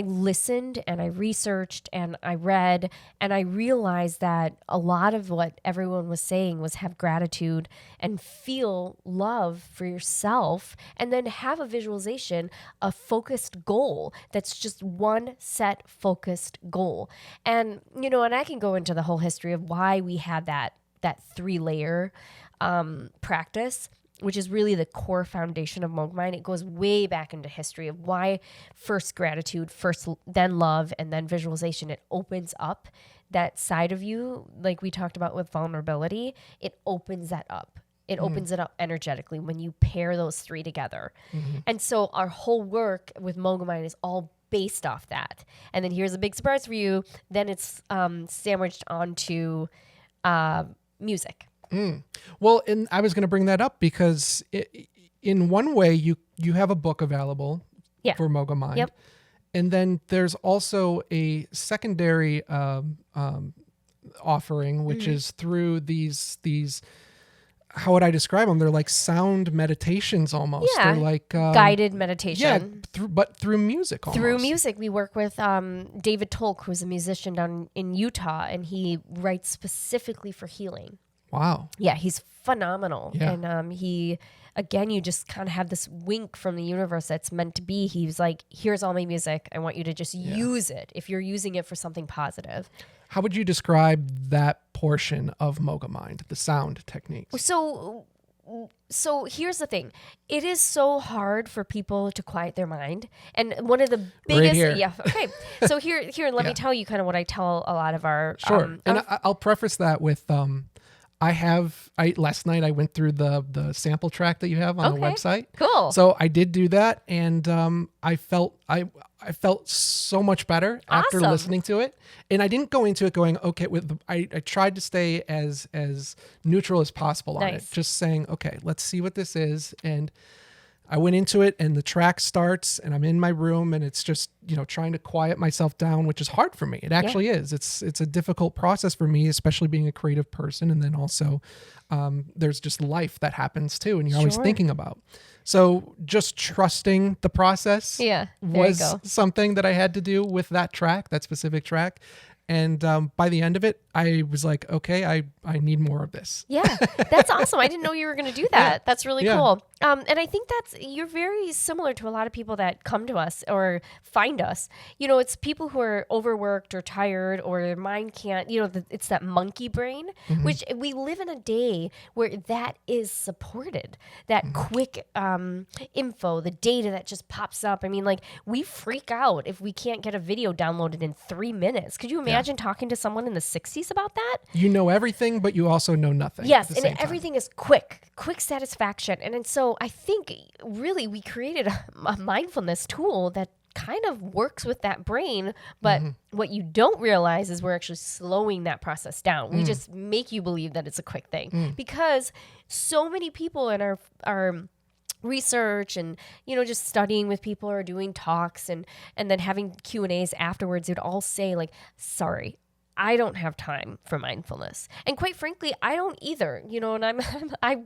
Speaker 2: listened and I researched and I read, and I realized that a lot of what everyone was saying was have gratitude and feel love for yourself, and then have a visualization, a focused goal that's just one set focused goal. And, and I can go into the whole history of why we had that 3-layer practice, which is really the core foundation of MogaMind. It goes way back into history of why first gratitude, then love, and then visualization. It opens up that side of you, like we talked about with vulnerability. It opens that up. It opens it up energetically when you pair those 3 together. And so our whole work with MogaMind is all based off that. And then here's a big surprise for you. Then it's sandwiched onto music.
Speaker 1: Well, and I was going to bring that up because in one way you have a book available for MogaMind. Yep. And then there's also a secondary offering, which is through these how would I describe them? They're like sound meditations almost.
Speaker 2: Yeah.
Speaker 1: They're like
Speaker 2: guided meditation.
Speaker 1: Yeah, but through music almost.
Speaker 2: Through music. We work with David Tolk, who's a musician down in Utah, and he writes specifically for healing.
Speaker 1: Wow.
Speaker 2: Yeah, he's phenomenal.
Speaker 1: Yeah.
Speaker 2: And he, again, you just kind of have this wink from the universe that's meant to be. He's like, here's all my music. I want you to just use it if you're using it for something positive.
Speaker 1: How would you describe that portion of MogaMind, the sound techniques?
Speaker 2: So here's the thing. It is so hard for people to quiet their mind. And one of the biggest...
Speaker 1: Right here.
Speaker 2: Yeah, okay. So here, let me tell you kind of what I tell a lot of our...
Speaker 1: Sure. And I'll preface that with... last night I went through the sample track that you have on the website.
Speaker 2: Cool.
Speaker 1: So I did do that, and I felt so much better after listening to it. And I didn't go into it going, okay, I tried to stay as neutral as possible on it. Just saying, okay, let's see what this is. And I went into it and the track starts and I'm in my room and it's just, trying to quiet myself down, which is hard for me. It actually is. It's a difficult process for me, especially being a creative person. And then also there's just life that happens too. And you're always thinking about. So just trusting the process was something that I had to do with that specific track. And by the end of it, I was like, okay, I need more of this.
Speaker 2: Yeah, that's awesome. I didn't know you were going to do that. Yeah. That's really cool. And I think you're very similar to a lot of people that come to us or find us. It's people who are overworked or tired or their mind can't, it's that monkey brain, which we live in a day where that is supported. That quick info, the data that just pops up. I mean, like we freak out if we can't get a video downloaded in 3 minutes. Could you imagine talking to someone in the 60s about that?
Speaker 1: You know everything, but you also know nothing.
Speaker 2: Yes, and everything is quick satisfaction. And so I think really we created a mindfulness tool that kind of works with that brain, but what you don't realize is we're actually slowing that process down. We just make you believe that it's a quick thing because so many people in our research and just studying with people or doing talks and then having Q&As afterwards, they'd all say like, sorry, I don't have time for mindfulness. And quite frankly, I don't either, and I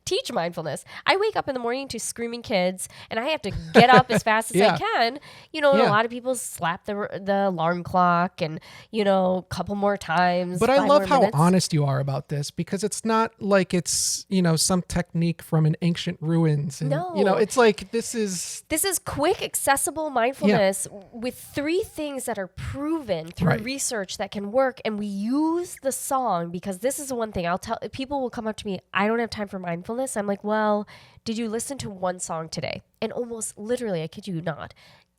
Speaker 2: teach mindfulness. I wake up in the morning to screaming kids and I have to get up as fast as I can. And a lot of people slap the alarm clock and, a couple more times.
Speaker 1: But I love how honest you are about this because it's not like it's, some technique from an ancient ruins. And,
Speaker 2: no.
Speaker 1: It's like this is
Speaker 2: quick, accessible mindfulness with 3 things that are proven through research that can work. And we use the song because this is the one thing people will come up to me. I don't have time for mindfulness. I'm like, well, did you listen to one song today? And almost literally, I kid you not,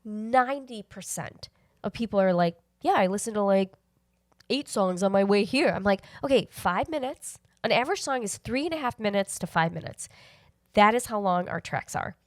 Speaker 2: 90% of people are like, yeah, I listened to like 8 songs on my way here. I'm like, okay, 5 minutes. An average song is 3.5 minutes to 5 minutes. That is how long our tracks are.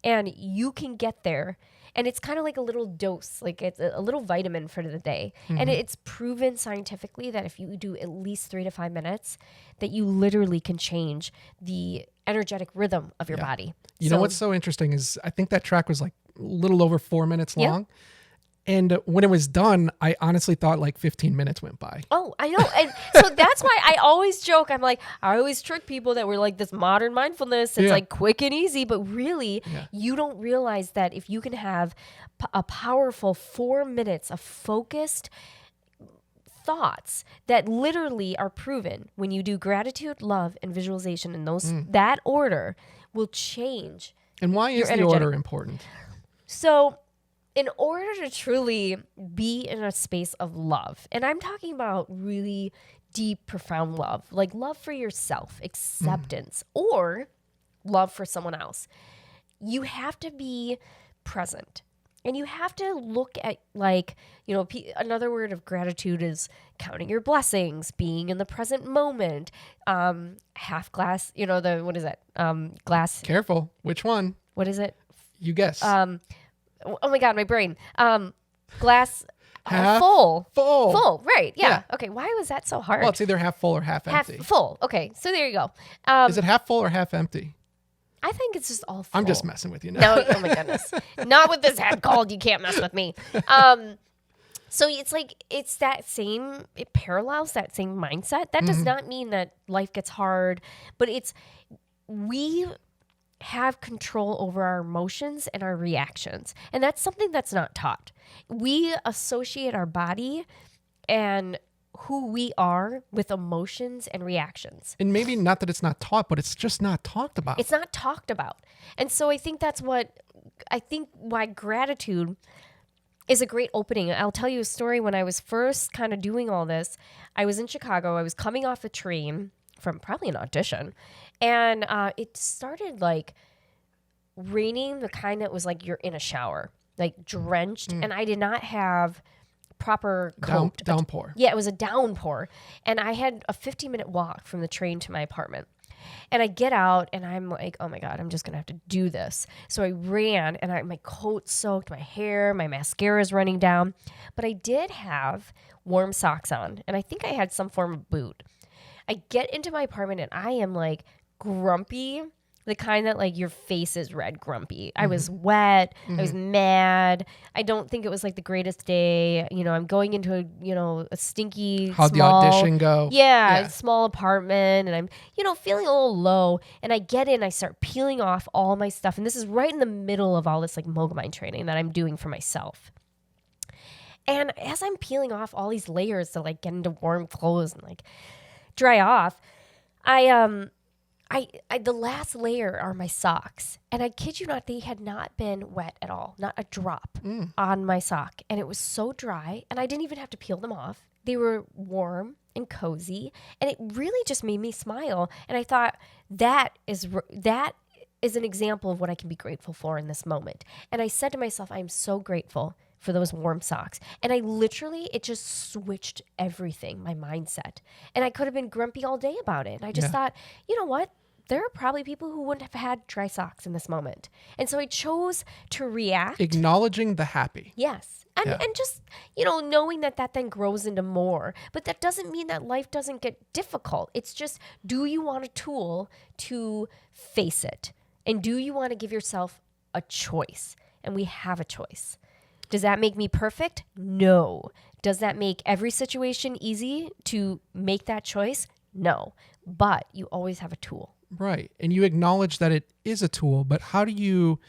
Speaker 2: And you can get there. And it's kind of like a little dose, like it's a little vitamin for the day. And it's proven scientifically that if you do at least 3 to 5 minutes, that you literally can change the energetic rhythm of your body.
Speaker 1: You know what's so interesting is I think that track was like a little over 4 minutes long. And when it was done, I honestly thought like 15 minutes went by.
Speaker 2: Oh, I know. And so that's why I always joke. I'm like, I always trick people that we're like this modern mindfulness. It's like quick and easy. But really, you don't realize that if you can have a powerful 4 minutes of focused thoughts that literally are proven when you do gratitude, love, and visualization in that order will change.
Speaker 1: And why is the order important?
Speaker 2: So in order to truly be in a space of love, and I'm talking about really deep, profound love, like love for yourself, acceptance, or love for someone else, you have to be present. And you have to look at another word of gratitude is counting your blessings, being in the present moment, half glass, what is that? Glass.
Speaker 1: Careful. Which one?
Speaker 2: What is it?
Speaker 1: You guess.
Speaker 2: Oh my God, my brain. Glass
Speaker 1: half
Speaker 2: full.
Speaker 1: Full.
Speaker 2: Right. Yeah. Okay. Why was that so hard?
Speaker 1: Well, it's either half full or half empty.
Speaker 2: Half full. Okay. So there you go.
Speaker 1: Is it half full or half empty?
Speaker 2: I think it's just all full.
Speaker 1: I'm just messing with you now.
Speaker 2: No, oh my goodness. Not with this head cold. You can't mess with me. So it's like, it parallels that same mindset. That does not mean that life gets hard, but we have control over our emotions and our reactions. And that's something that's not taught. We associate our body and who we are with emotions and reactions.
Speaker 1: And maybe not that it's not taught, but it's just not talked about.
Speaker 2: It's not talked about. And so I think why gratitude is a great opening. I'll tell you a story. When I was first kind of doing all this, I was in Chicago. I was coming off a train from probably an audition. And it started like raining, the kind that was like you're in a shower, like drenched. And I did not have proper coat.
Speaker 1: Downpour.
Speaker 2: Yeah, it was a downpour. And I had a 15-minute walk from the train to my apartment. And I get out and I'm like, oh my God, I'm just going to have to do this. So I ran and my coat soaked, my hair, my mascara is running down. But I did have warm socks on. And I think I had some form of boot. I get into my apartment and I am like grumpy, the kind that like your face is red grumpy. I was wet. I was mad. I don't think it was like the greatest day. I'm going into a stinky
Speaker 1: How'd
Speaker 2: small,
Speaker 1: the audition go?
Speaker 2: Yeah, small apartment, and I'm feeling a little low, and I get in, I start peeling off all my stuff, and this is right in the middle of all this like MogaMind training that I'm doing for myself. And as I'm peeling off all these layers to like get into warm clothes and like dry off, I the last layer are my socks, and I kid you not, they had not been wet at all, not a drop on my sock, and it was so dry, and I didn't even have to peel them off. They were warm and cozy, and it really just made me smile. And I thought that is an example of what I can be grateful for in this moment. And I said to myself, I'm so grateful for those warm socks. And it just switched everything, my mindset. And I could have been grumpy all day about it. And I just thought, you know what? There are probably people who wouldn't have had dry socks in this moment. And so I chose to react.
Speaker 1: Acknowledging the happy.
Speaker 2: Yes. And just, knowing that then grows into more. But that doesn't mean that life doesn't get difficult. It's just, do you want a tool to face it? And do you want to give yourself a choice? And we have a choice. Does that make me perfect? No. Does that make every situation easy to make that choice? No. But you always have a tool.
Speaker 1: Right. And you acknowledge that it is a tool, but how do you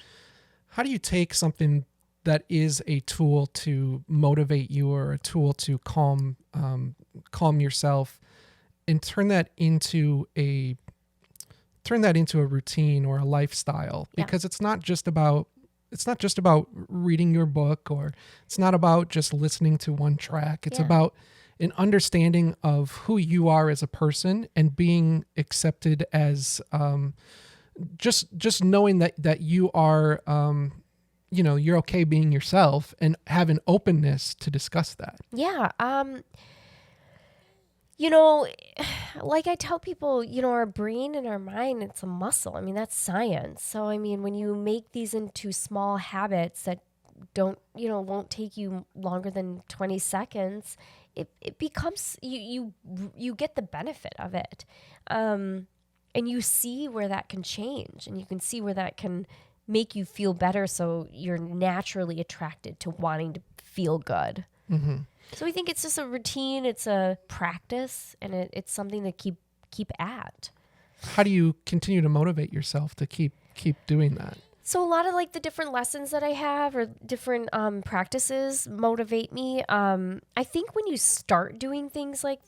Speaker 1: take something that is a tool to motivate you or a tool to calm yourself and turn that into a routine or a lifestyle? Because it's not just about reading your book, or it's not about just listening to one track. It's about an understanding of who you are as a person and being accepted as just knowing that you are you're okay being yourself and have an openness to discuss that.
Speaker 2: Yeah. Like I tell people, our brain and our mind, it's a muscle. I mean, that's science. So, I mean, when you make these into small habits that won't take you longer than 20 seconds, it becomes, you get the benefit of it. And you see where that can change, and you can see where that can make you feel better. So you're naturally attracted to wanting to feel good. Mm-hmm. So I think it's just a routine, it's a practice, and it's something to keep at.
Speaker 1: How do you continue to motivate yourself to keep doing that?
Speaker 2: So a lot of like the different lessons that I have or different practices motivate me. I think when you start doing things like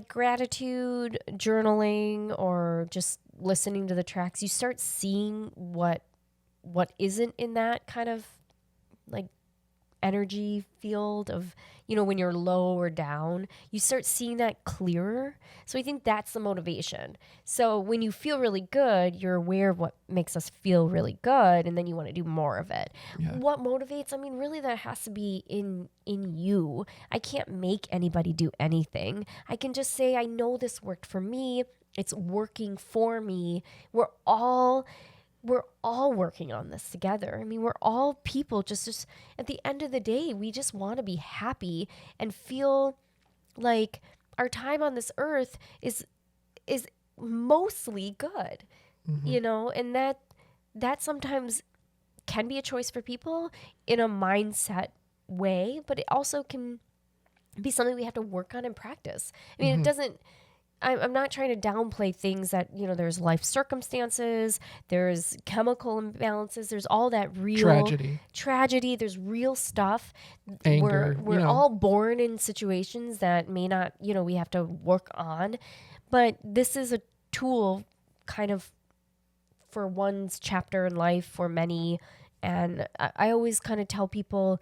Speaker 2: gratitude, journaling, or just listening to the tracks, you start seeing what isn't in that kind of like energy field of, when you're low or down, you start seeing that clearer. So I think that's the motivation. So when you feel really good, you're aware of what makes us feel really good, and then you want to do more of it. Yeah. What motivates? I mean, really that has to be in you. I can't make anybody do anything. I can just say, I know this worked for me. It's working for me. We're all working on this together. I mean, we're all people. Just at the end of the day, we just want to be happy and feel like our time on this earth is mostly good, and that sometimes can be a choice for people in a mindset way, but it also can be something we have to work on and practice. I mean, it doesn't. I'm not trying to downplay things that, there's life circumstances, there's chemical imbalances, there's all that real tragedy, there's real stuff.
Speaker 1: Anger.
Speaker 2: We're all born in situations that may not, we have to work on. But this is a tool kind of for one's chapter in life for many. And I always kind of tell people,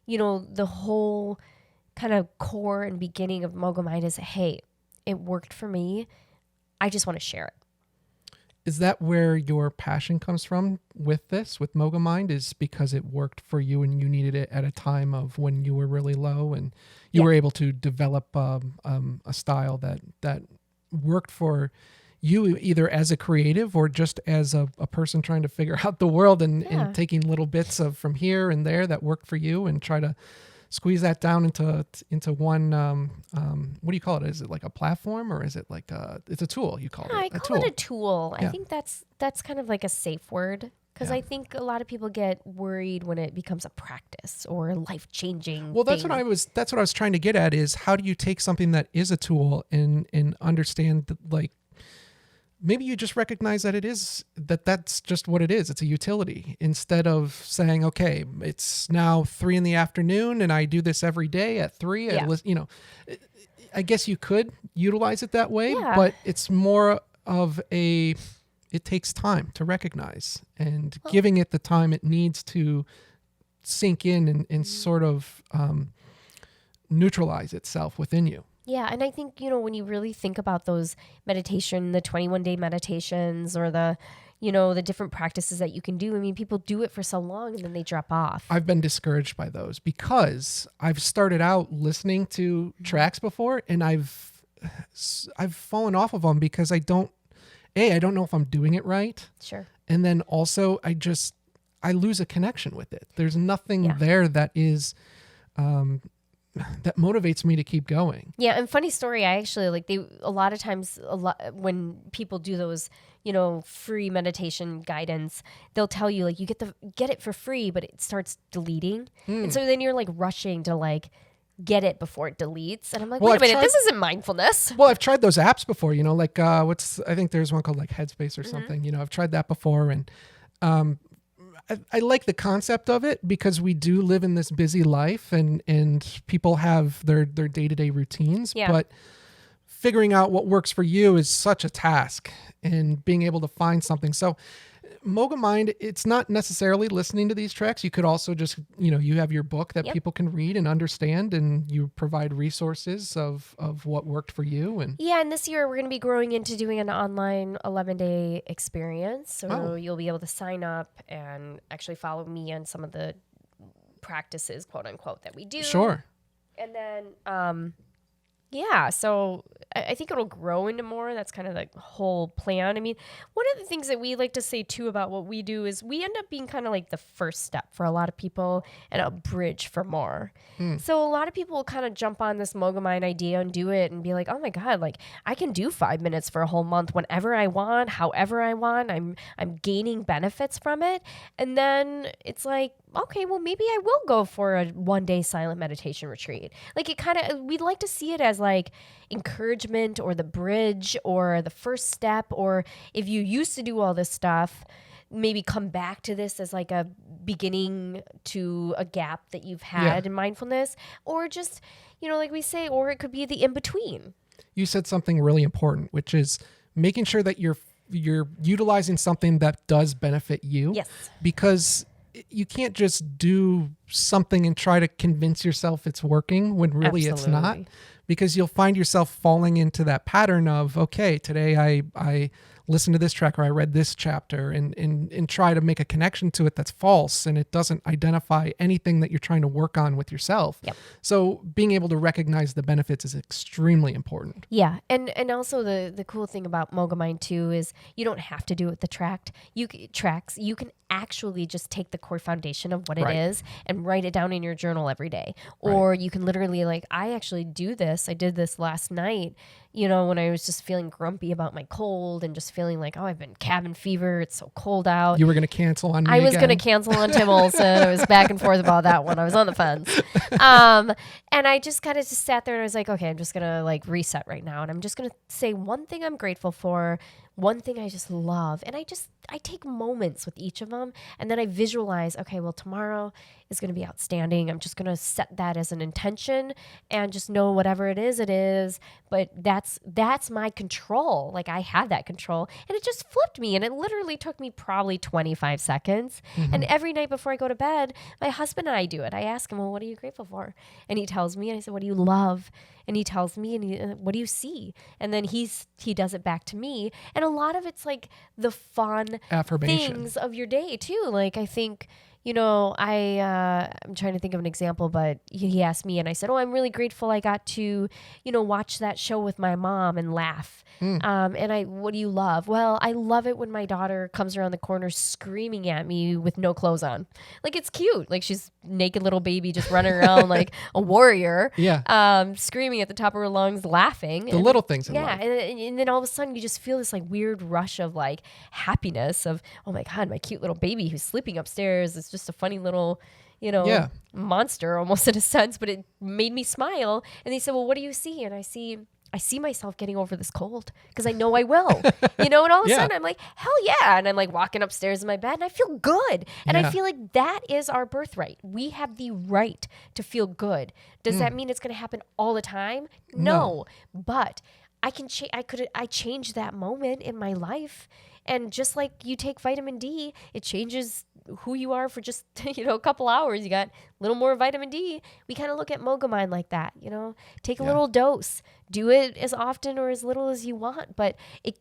Speaker 2: the whole kind of core and beginning of MogaMind is, hey, it worked for me. I just want to share it.
Speaker 1: Is that where your passion comes from with MogaMind, is because it worked for you and you needed it at a time of when you were really low, and you were able to develop a style that worked for you either as a creative or just as a person trying to figure out the world and taking little bits of from here and there that worked for you and try to squeeze that down into one, what do you call it? Is it like a platform, or is it like it's a tool? You call it
Speaker 2: I call it a tool.
Speaker 1: Yeah.
Speaker 2: I think that's kind of like a safe word. Because I think a lot of people get worried when it becomes a practice or a life-changing
Speaker 1: Well, that's
Speaker 2: thing.
Speaker 1: what I was trying to get at, is how do you take something that is a tool and understand that, like, maybe you just recognize that that's just what it is. It's a utility, instead of saying, okay, it's now 3 p.m. and I do this every day at 3.
Speaker 2: Yeah.
Speaker 1: I guess you could utilize it that way,
Speaker 2: Yeah.
Speaker 1: but it's more of it takes time to recognize, and giving it the time it needs to sink in and sort of neutralize itself within you.
Speaker 2: Yeah, and I think, when you really think about those the 21-day meditations, or the different practices that you can do, I mean, people do it for so long and then they drop off.
Speaker 1: I've been discouraged by those, because I've started out listening to tracks before, and I've fallen off of them because I don't know if I'm doing it right.
Speaker 2: Sure.
Speaker 1: And then also I lose a connection with it. There's nothing there that is, that motivates me to keep going.
Speaker 2: Yeah. And funny story, I actually a lot of times when people do those, free meditation guidance, they'll tell you you get it for free, but it starts deleting. And so then you're rushing to get it before it deletes. And I'm like, wait a minute, this isn't mindfulness.
Speaker 1: Well, I've tried those apps before, I think there's one called Headspace or something, I've tried that before. And I like the concept of it, because we do live in this busy life, and people have their day-to-day routines, but figuring out what works for you is such a task, and being able to find something. So MogaMind, it's not necessarily listening to these tracks. You could also just, you have your book that people can read and understand, and you provide resources of what worked for you. And
Speaker 2: and this year we're going to be growing into doing an online 11-day experience. So you'll be able to sign up and actually follow me on some of the practices, quote unquote, that we do.
Speaker 1: Sure.
Speaker 2: And then, so I think it'll grow into more. That's kind of the whole plan. I mean, one of the things that we like to say too about what we do is we end up being kind of like the first step for a lot of people and a bridge for more. So a lot of people will kind of jump on this MogaMind idea and do it and be like, oh my God, I can do 5 minutes for a whole month whenever I want, however I want. I'm gaining benefits from it. And then it's like, okay, well, maybe I will go for a 1-day silent meditation retreat. We'd like to see it as encouragement, or the bridge, or the first step, or if you used to do all this stuff, maybe come back to this as a beginning to a gap that you've had in mindfulness, or just, like we say, or it could be the in-between.
Speaker 1: You said something really important, which is making sure that you're utilizing something that does benefit you.
Speaker 2: Yes.
Speaker 1: Because you can't just do something and try to convince yourself it's working when really it's not, because you'll find yourself falling into that pattern of, okay, today I listened to this track, or I read this chapter, and try to make a connection to it that's false, and it doesn't identify anything that you're trying to work on with yourself.
Speaker 2: Yep.
Speaker 1: So being able to recognize the benefits is extremely important.
Speaker 2: Yeah. And also the cool thing about MogaMind too is you don't have to do it with the tracks. You can actually just take the core foundation of what it is and write it down in your journal every day. Or you can literally I actually do this. I did this last night, when I was just feeling grumpy about my cold and just feeling I've been cabin fever. It's so cold out.
Speaker 1: You were going to cancel on me
Speaker 2: I was going to cancel on Tim Olson. I was back and forth about that one. I was on the fence. And I just kind of just sat there and I was like, okay, I'm just going to reset right now. And I'm just going to say one thing I'm grateful for, one thing I just love. And I take moments with each of them. And then I visualize, okay, well, tomorrow is going to be outstanding. I'm just going to set that as an intention and just know whatever it is. But that's my control. I had that control, and it just flipped me. And it literally took me probably 25 seconds. Mm-hmm. And every night before I go to bed, my husband and I do it. I ask him, well, what are you grateful for? And he tells me, and I said, what do you love? And he tells me, and what do you see? And then he does it back to me. And a lot of it's the fun
Speaker 1: affirmation
Speaker 2: things of your day too. I think, I'm trying to think of an example, but he asked me and I said, I'm really grateful I got to, watch that show with my mom and laugh. What do you love? Well, I love it when my daughter comes around the corner screaming at me with no clothes on. Like, it's cute. Like, she's naked little baby just running around like a warrior.
Speaker 1: Yeah.
Speaker 2: Screaming at the top of her lungs, laughing.
Speaker 1: The little things in life.
Speaker 2: And then all of a sudden you just feel this like weird rush of like happiness of, oh my God, my cute little baby who's sleeping upstairs is just a funny little, monster almost in a sense, but it made me smile. And they said, well, what do you see? And I see myself getting over this cold because I know I will, and all of a sudden I'm like, hell yeah. And I'm like walking upstairs in my bed and I feel good. And I feel like that is our birthright. We have the right to feel good. Does that mean it's going to happen all the time? No. But I can I change that moment in my life. And just like you take vitamin D, it changes who you are for just, a couple hours. You got a little more vitamin D. We kind of look at MogaMind like that, take a little dose, do it as often or as little as you want, but it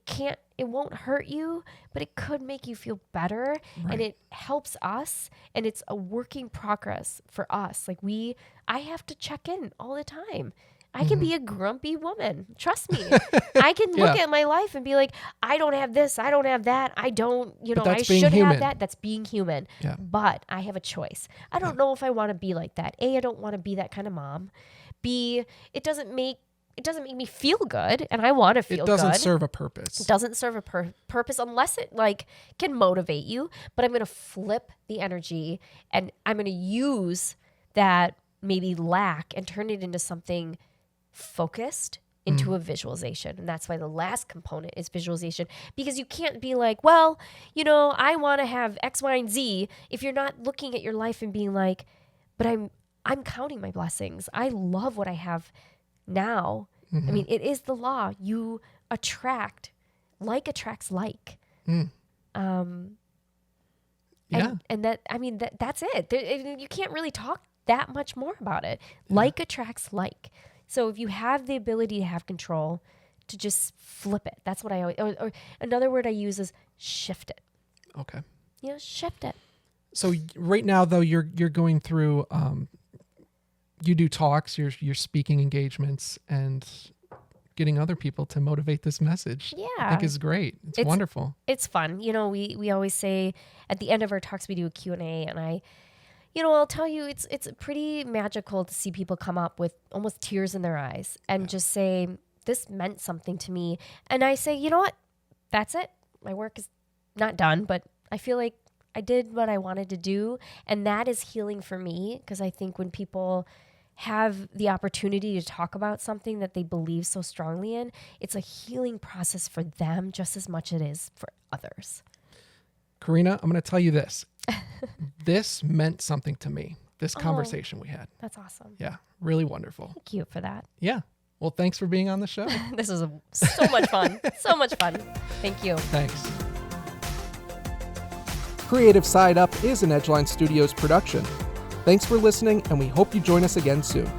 Speaker 2: won't hurt you, but it could make you feel better. Right. And it helps us. And it's a working progress for us. Like I have to check in all the time. I can be a grumpy woman. Trust me. I can look at my life and be like, I don't have this. I don't have that. I don't, I should have that. That's being human. Yeah. But I have a choice. I don't know if I want to be like that. A, I don't want to be that kind of mom. B, it doesn't make me feel good, and I want to feel good.
Speaker 1: It doesn't serve a purpose.
Speaker 2: It doesn't serve a purpose unless it can motivate you. But I'm going to flip the energy, and I'm going to use that maybe lack and turn it into something focused, into a visualization. And that's why the last component is visualization, because you can't be like, well, I want to have X, Y, and Z if you're not looking at your life and being like, but I'm counting my blessings. I love what I have now. I mean, it is the law. You attract, like attracts like. And that's it. You can't really talk that much more about it. Like attracts like. So if you have the ability to have control, to just flip it. That's what I always, or another word I use is shift it.
Speaker 1: Okay.
Speaker 2: Shift it.
Speaker 1: So right now though, you're going through, you do talks, you're speaking engagements and getting other people to motivate this message.
Speaker 2: Yeah.
Speaker 1: I think is great. It's wonderful.
Speaker 2: It's fun. We always say at the end of our talks, we do a Q&A, and I'll tell you, it's pretty magical to see people come up with almost tears in their eyes and just say, this meant something to me. And I say, you know what? That's it. My work is not done, but I feel like I did what I wanted to do. And that is healing for me, because I think when people have the opportunity to talk about something that they believe so strongly in, it's a healing process for them just as much as it is for others.
Speaker 1: Corrina, I'm going to tell you this. This meant something to me, this conversation we had.
Speaker 2: That's awesome.
Speaker 1: Yeah, really wonderful.
Speaker 2: Thank you for that.
Speaker 1: Yeah. Well, thanks for being on the show.
Speaker 2: This is so much fun. So much fun. Thank you.
Speaker 1: Thanks. Creative Side Up is an Edgeline Studios production. Thanks for listening, and we hope you join us again soon.